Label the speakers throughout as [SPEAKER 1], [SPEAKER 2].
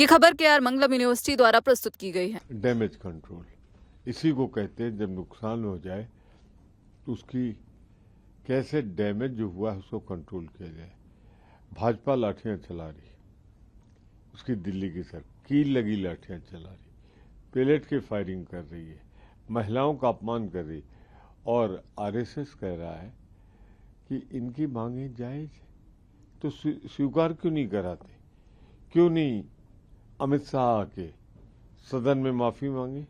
[SPEAKER 1] ये खबर KR मंगलम university द्वारा प्रस्तुत की गई है।
[SPEAKER 2] डैमेज कंट्रोल इसी को कहते हैं, जब नुकसान हो जाए तो उसकी कैसे डैमेज जो हुआ है उसको कंट्रोल किया जाए। भाजपा लाठियां चला रही, उसकी दिल्ली की सरकार कील लगी लाठियां चला रही, पेलेट की फायरिंग कर रही है, महिलाओं का अपमान कर रही, और आरएसएस कह रहा है कि इनकी मांगें जायज है, तो स्वीकार क्यों नहीं कराते? क्यों नहीं अमित शाह आके सदन में माफी मांगे,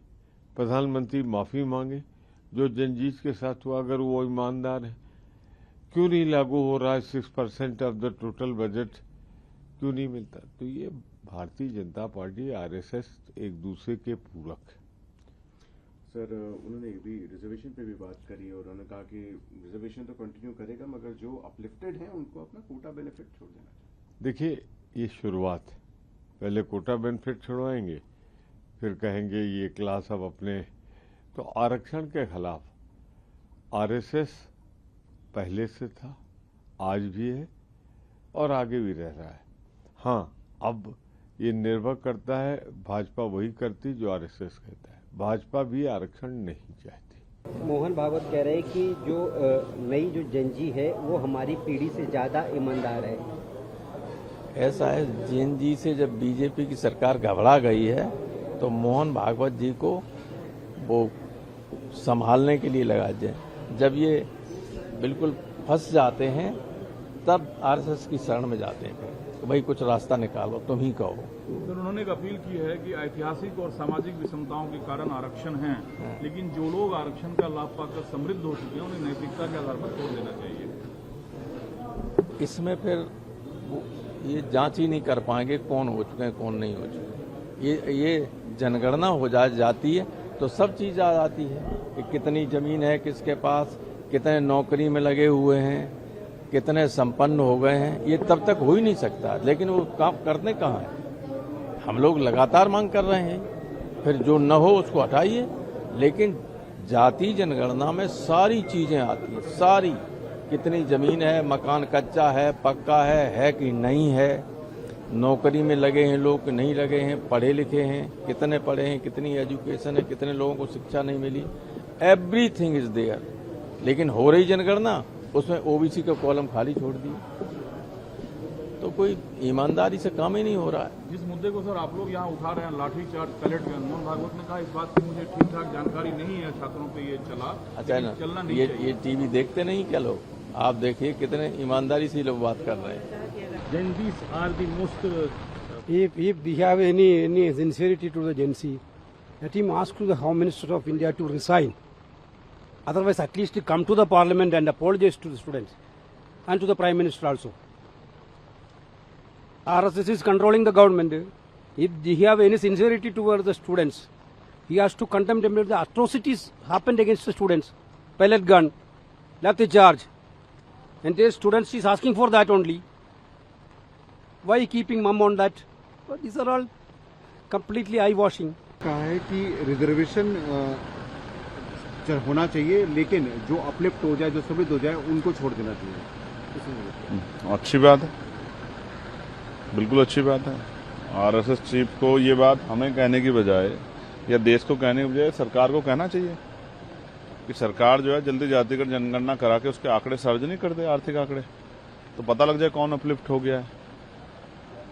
[SPEAKER 2] प्रधानमंत्री माफी मांगे? जो जनजीत के साथ हुआ, अगर वो ईमानदार है, क्यों नहीं लागू हो रहा है? 6% ऑफ द टोटल बजट क्यों नहीं मिलता? तो ये भारतीय जनता पार्टी आरएसएस एक दूसरे के पूरक है।
[SPEAKER 3] सर, उन्होंने भी रिजर्वेशन पे भी बात करी और उन्होंने कहा कि रिजर्वेशन तो कंटिन्यू करेगा, मगर जो अपलिफ्टेड हैं उनको अपना कोटा बेनिफिट छोड़ देना चाहिए।
[SPEAKER 2] देखिए, ये शुरुआत है। पहले कोटा बेनिफिट छुड़वाएंगे, फिर कहेंगे ये क्लास अब अपने। तो आरक्षण के खिलाफ आरएसएस पहले से था, आज भी है और आगे भी रह रहा है। हाँ, अब ये निर्भर करता है, भाजपा वही करती जो आरएसएस कहता है। भाजपा भी आरक्षण नहीं चाहती।
[SPEAKER 4] मोहन भागवत कह रहे हैं कि जो नई जो जनजी है वो हमारी पीढ़ी से ज्यादा ईमानदार है।
[SPEAKER 5] ऐसा है, जेएनजी से जब बीजेपी की सरकार घबरा गई है तो मोहन भागवत जी को वो संभालने के लिए लगा जाए। जब ये बिल्कुल फंस जाते हैं तब आरएसएस की शरण में जाते हैं तो भाई कुछ रास्ता निकालो, तुम ही कहो।
[SPEAKER 6] सर, उन्होंने एक अपील की है कि ऐतिहासिक और सामाजिक विषमताओं के कारण आरक्षण हैं, लेकिन जो लोग आरक्षण का लाभ पाकर समृद्ध हो चुके हैं उन्हें नैतिकता के आधार पर छोड़ देना चाहिए।
[SPEAKER 5] इसमें फिर ये जांच ही नहीं कर पाएंगे कौन हो चुके हैं कौन नहीं हो चुके। ये जनगणना हो जाती है तो सब चीज आ जाती है कि कितनी जमीन है किसके पास, कितने नौकरी में लगे हुए हैं, कितने संपन्न हो गए हैं। ये तब तक हो ही नहीं सकता, लेकिन वो काम करने कहाँ है? हम लोग लगातार मांग कर रहे हैं, फिर जो न हो उसको हटाइए। लेकिन जाति जनगणना में सारी चीजें आती हैं, सारी, कितनी जमीन है, मकान कच्चा है, पक्का है कि नहीं है, नौकरी में लगे हैं लोग कि नहीं लगे हैं, पढ़े लिखे हैं, कितने पढ़े हैं, कितनी एजुकेशन है, कितने लोगों को शिक्षा नहीं मिली, एवरीथिंग इज देयर। लेकिन हो रही जनगणना, उसमें ओबीसी का कॉलम खाली छोड़ दिए, तो कोई ईमानदारी से काम ही नहीं हो रहा है।
[SPEAKER 6] जिस मुद्दे को सर आप लोग यहाँ उठा रहे हैं, लाठीचार्ज, पैलेट गन, मोहन भागवत ने कहा इस बात की मुझे ठीक ठाक जानकारी नहीं है, छात्रों पे ये चला,
[SPEAKER 5] अच्छा है ना,
[SPEAKER 6] चलना नहीं चाहिए।
[SPEAKER 5] ये टीवी देखते नहीं क्या लोग? आप देखिए कितने ईमानदारी से लोग बात कर रहे हैं।
[SPEAKER 6] Gen Zs are the most
[SPEAKER 7] If we have any sincerity to the Gen Z, let him ask to the Home Minister of India to resign. Otherwise, at least come to the Parliament and apologize to the students and to the Prime Minister also. RSS is controlling the government. If he have any sincerity towards the students, he has to condemn them. The atrocities happened against the students. Pellet gun, lathi charge, and the students is asking for that only. Why keeping mum on that? But these are all completely eye-washing.
[SPEAKER 3] कहा है कि reservation होना चाहिए, लेकिन जो uplift हो जाए, जो समृद्ध हो जाए, उनको छोड़ देना चाहिए।
[SPEAKER 8] अच्छी बात है, बिल्कुल अच्छी बात है। आरएसएस चीफ को ये बात हमें कहने की बजाय या देश को कहने की बजाय सरकार को कहना चाहिए कि सरकार जो है जल्दी जातिगत जनगणना करा के उसके आंकड़े सार्वजनिक कर दे, आर्थिक आंकड़े, तो पता लग जाए कौन अपलिफ्ट हो गया है,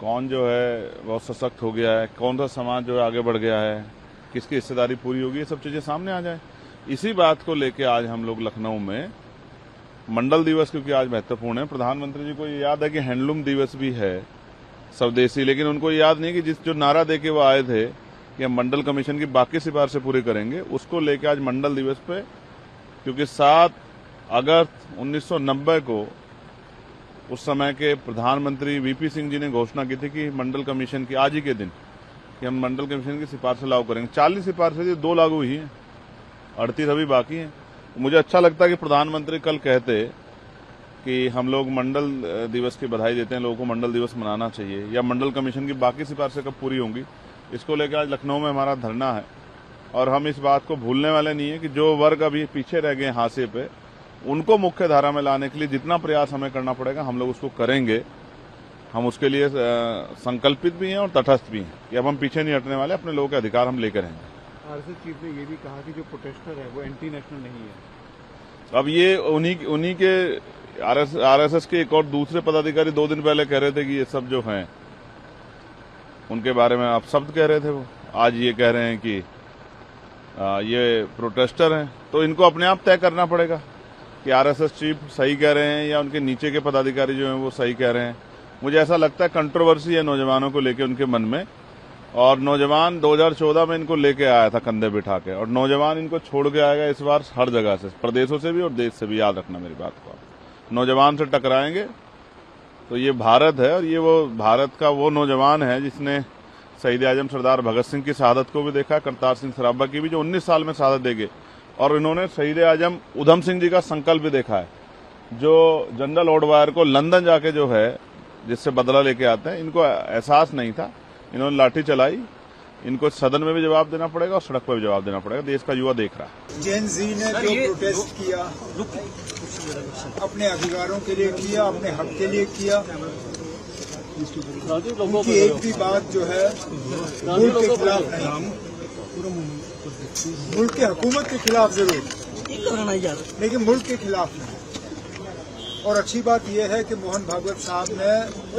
[SPEAKER 8] कौन जो है बहुत सशक्त हो गया है, कौन सा समाज जो है आगे बढ़ गया है, किसकी हिस्सेदारी पूरी होगी, ये सब चीजें सामने आ जाए। इसी बात को लेके आज हम लोग लखनऊ में मंडल दिवस, क्योंकि आज महत्वपूर्ण है, प्रधानमंत्री जी को ये याद है कि हैंडलूम दिवस भी है स्वदेशी, लेकिन उनको याद नहीं कि जो नारा दे के वो आए थे कि हम मंडल कमीशन की बाकी सिफारिशें पूरी करेंगे, उसको लेके आज मंडल दिवस पे, क्योंकि 7 अगस्त 1990 को उस समय के प्रधानमंत्री वीपी सिंह जी ने घोषणा की थी कि मंडल कमीशन की, आज ही के दिन, कि हम मंडल कमीशन की सिफारिशें लागू करेंगे। 40 सिफारिशें थी, 2 लागू हुई हैं, 38 अभी बाकी हैं। मुझे अच्छा लगता है कि प्रधानमंत्री कल कहते कि हम लोग मंडल दिवस की बधाई देते हैं, लोगों को मंडल दिवस मनाना चाहिए, या मंडल कमीशन की बाकी सिफारिशें कब पूरी होंगी, इसको लेकर आज लखनऊ में हमारा धरना है। और हम इस बात को भूलने वाले नहीं है कि जो वर्ग अभी पीछे रह गए हाशिए पे, उनको मुख्य धारा में लाने के लिए जितना प्रयास हमें करना पड़ेगा हम लोग उसको करेंगे। हम उसके लिए संकल्पित भी हैं और तटस्थ भी हैं कि अब हम पीछे नहीं हटने वाले, अपने लोगों के अधिकार हम लेकर रहेंगे।
[SPEAKER 9] आरएसएस चीफ ने ये भी कहा कि जो प्रोटेस्टर है वो एंटी नेशनल नहीं है।
[SPEAKER 8] अब ये उन्हीं के आरएसएस के एक और दूसरे पदाधिकारी 2 दिन पहले कह रहे थे कि ये सब जो हैं उनके बारे में आप शब्द कह रहे थे, वो आज ये कह रहे हैं कि ये प्रोटेस्टर हैं। तो इनको अपने आप तय करना पड़ेगा कि आरएसएस चीफ सही कह रहे हैं या उनके नीचे के पदाधिकारी जो हैं वो सही कह रहे हैं। मुझे ऐसा लगता है कंट्रोवर्सी है नौजवानों को लेके उनके मन में, और नौजवान 2014 में इनको लेके आया था कंधे बिठा के, और नौजवान इनको छोड़ के आएगा इस बार हर जगह से, प्रदेशों से भी और देश से भी। याद रखना मेरी बात को, नौजवान से टकराएंगे तो ये भारत है, और ये वो भारत का वो नौजवान है जिसने शहीद आजम सरदार भगत सिंह की शहादत को भी देखा, करतार सिंह सराभा की भी, जो 19 साल में शहादत देंगे, और इन्होंने शहीद आजम उधम सिंह जी का संकल्प भी देखा है, जो जनरल ओडवायर को लंदन जाके जो है जिससे बदला लेके आते हैं। इनको एहसास नहीं था, इन्होंने लाठी चलाई। इनको सदन में भी जवाब देना पड़ेगा और सड़क पर भी जवाब देना पड़ेगा। देश का युवा देख रहा है।
[SPEAKER 10] जेन जी ने जो प्रोटेस्ट किया अपने अधिकारों के लिए किया, अपने हक के लिए किया। उनकी एक भी बात जो है मुल्क के खिलाफ नहीं, मुल्क की हुकूमत के खिलाफ जरूर, लेकिन मुल्क के खिलाफ नहीं। और अच्छी बात यह है कि मोहन भागवत साहब ने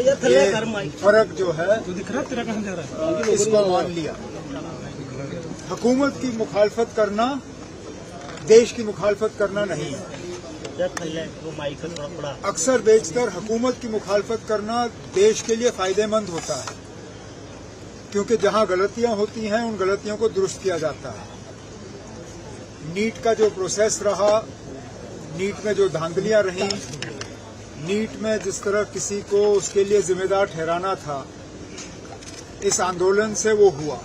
[SPEAKER 10] ये फर्क जो है इसको मान लिया। हुकूमत की मुखालफत करना देश की मुखालफत करना नहीं है। अक्सर बेशतर हुकूमत की मुखालफत करना देश के लिए फायदेमंद होता है, क्योंकि जहां गलतियां होती हैं उन गलतियों को दुरुस्त किया जाता है। नीट का जो प्रोसेस रहा, नीट में जो धांधलियां रहीं, नीट में जिस तरह किसी को उसके लिए जिम्मेदार ठहराना था, इस आंदोलन से वो हुआ,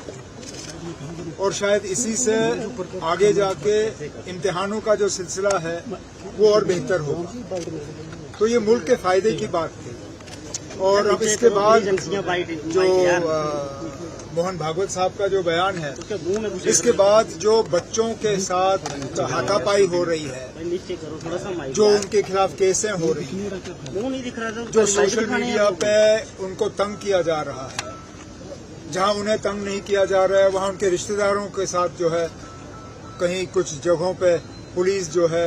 [SPEAKER 10] और शायद इसी से आगे जाके इम्तिहानों का जो सिलसिला है वो और बेहतर होगा। तो ये मुल्क के फायदे की बात थी। और अब इसके बाद जो मोहन भागवत साहब का जो बयान है, इसके बाद जो बच्चों के साथ हाथापाई हो रही है, जो उनके खिलाफ केसें हो रही हैं, जो सोशल मीडिया पे उनको तंग किया जा रहा है, जहां उन्हें तंग नहीं किया जा रहा है वहां उनके रिश्तेदारों के साथ जो है कहीं कुछ जगहों पे पुलिस जो है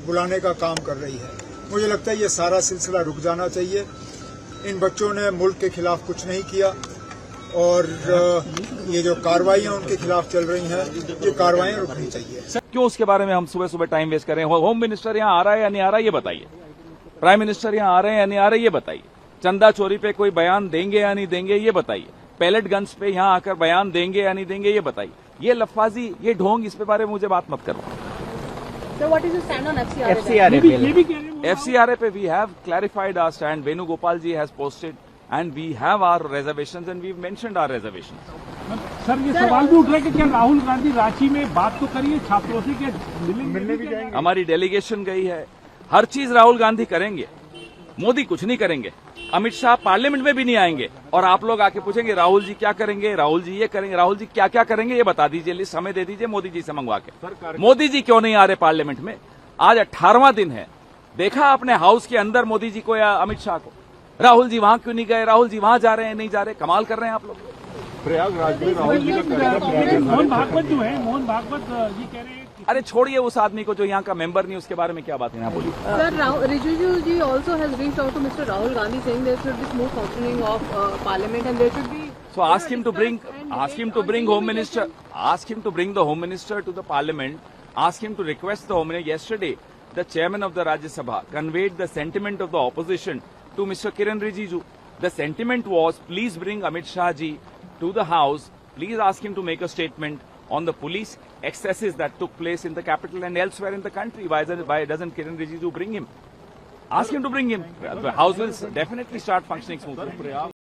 [SPEAKER 10] बुलाने का काम कर रही है। मुझे लगता है ये सारा सिलसिला रुक जाना चाहिए। इन बच्चों ने मुल्क के खिलाफ कुछ नहीं किया, और ये जो कार्रवाइयां उनके खिलाफ चल रही हैं, ये कार्रवाइयां रुकनी चाहिए।
[SPEAKER 11] क्यों उसके बारे में हम सुबह सुबह टाइम वेस्ट कर रहे हैं? होम मिनिस्टर यहाँ आ रहा है या नहीं आ रहा है ये बताइए। प्राइम मिनिस्टर यहाँ आ रहे हैं या नहीं आ रहे ये बताइए। चंदा चोरी पे कोई बयान देंगे या नहीं देंगे ये बताइए। पैलेट गन्स पे यहाँ आकर बयान देंगे या नहीं देंगे ये बताइए। ये लफाजी, ये ढोंग, इस पे बारे में मुझे बात मत करो।
[SPEAKER 1] So what is your stand on FCRA?
[SPEAKER 11] FCRA पे we have clarified our stand. Venugopal ji has posted and we have our reservations and we've mentioned our reservations.
[SPEAKER 6] Sir ये सवाल भी उठ रहा है कि क्या राहुल गांधी रांची में बात तो करिए, छात्रों से क्या मिलने भी जाएंगे?
[SPEAKER 11] हमारी डेलीगेशन गई है, हर चीज राहुल गांधी करेंगे, मोदी कुछ नहीं करेंगे। अमित शाह पार्लियामेंट में भी नहीं आएंगे, और आप लोग आके पूछेंगे राहुल जी क्या करेंगे, राहुल जी ये करेंगे, राहुल जी क्या क्या करेंगे, ये बता दीजिए, लिस्ट हमें दे दीजिए मोदी जी से मंगवा के। मोदी जी क्यों नहीं आ रहे पार्लियामेंट में? आज 18वां दिन है, देखा आपने हाउस के अंदर मोदी जी को या अमित शाह को? राहुल जी वहां क्यों नहीं गए? राहुल जी वहां जा रहे हैं, नहीं जा रहे? कमाल कर रहे हैं आप लोग।
[SPEAKER 6] प्रयागराज में राहुल जी का मोहन भागवत जो है, मोहन भागवत ये कह रहे हैं।
[SPEAKER 11] अरे छोड़िए उस आदमी को जो यहाँ का मेंबर नहीं, उसके बारे में क्या बात है यहाँ बोलिए।
[SPEAKER 1] Sir, Rijiju ji also has reached out to Mr. Rahul Gandhi saying there should be smooth functioning of Parliament and there should be.
[SPEAKER 11] So ask him to bring Home Minister, ask him to bring the Home Minister to the Parliament. Ask him to request the Home Minister. Yesterday, the Chairman of the Rajya Sabha conveyed the sentiment of the opposition to Mr. Kiran Rijiju. The sentiment was, please bring Amit Shah ji to the House. Please ask him to make a statement on the police excesses that took place in the capital and elsewhere in the country. Why doesn't Kiran Rijiju bring him? Ask him to bring him. The House will definitely start functioning smoothly.